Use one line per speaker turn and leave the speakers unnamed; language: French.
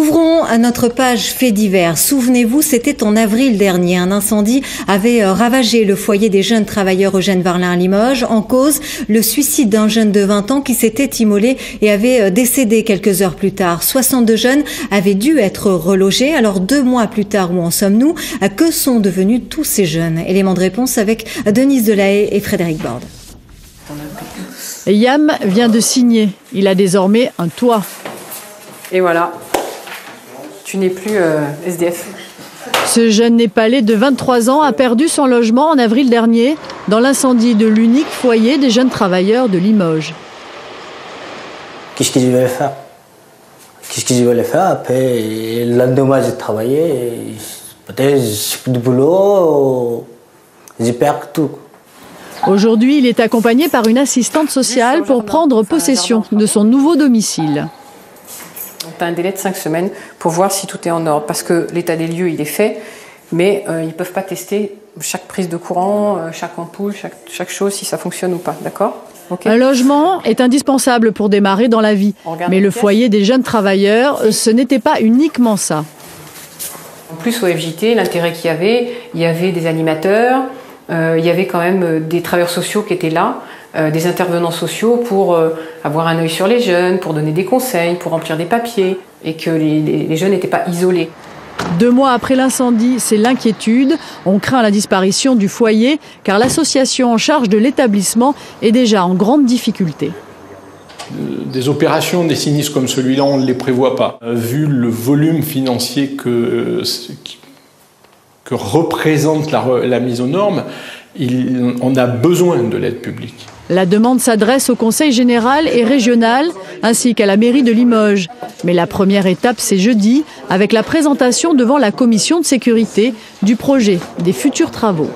Ouvrons à notre page faits divers. Souvenez-vous, c'était en avril dernier. Un incendie avait ravagé le foyer des jeunes travailleurs Eugène Varlin à Limoges. En cause, le suicide d'un jeune de 20 ans qui s'était immolé et avait décédé quelques heures plus tard. 62 jeunes avaient dû être relogés. Alors 2 mois plus tard, où en sommes-nous? Que sont devenus tous ces jeunes? Élément de réponse avec Denise Delahaye et Frédéric Borde.
Yam vient de signer. Il a désormais un toit.
Et voilà. Tu n'es plus SDF.
Ce jeune Népalais de 23 ans a perdu son logement en avril dernier dans l'incendie de l'unique foyer des jeunes travailleurs de Limoges.
Qu'est-ce que je vais faire? Qu'est-ce que je vais faire? Après, le lendemain, j'ai travaillé. Peut-être je n'ai plus de boulot. J'ai perdu tout.
Aujourd'hui, il est accompagné par une assistante sociale pour prendre possession de son nouveau domicile.
Tu as un délai de 5 semaines pour voir si tout est en ordre. Parce que l'état des lieux, il est fait, mais ils ne peuvent pas tester chaque prise de courant, chaque ampoule, chaque chose, si ça fonctionne ou pas. D'accord? Okay.
Un logement est indispensable pour démarrer dans la vie. Mais le foyer des jeunes travailleurs, ce n'était pas uniquement ça.
En plus, au FJT, l'intérêt qu'il y avait des animateurs, il y avait quand même des travailleurs sociaux qui étaient là, des intervenants sociaux pour avoir un œil sur les jeunes, pour donner des conseils, pour remplir des papiers, et que les jeunes n'étaient pas isolés.
2 mois après l'incendie, c'est l'inquiétude. On craint la disparition du foyer, car l'association en charge de l'établissement est déjà en grande difficulté.
Des opérations, des sinistres comme celui-là, on ne les prévoit pas. Vu le volume financier que représente la mise aux normes, on a besoin de l'aide publique.
La demande s'adresse au Conseil général et régional, ainsi qu'à la mairie de Limoges. Mais la première étape, c'est jeudi, avec la présentation devant la commission de sécurité du projet des futurs travaux.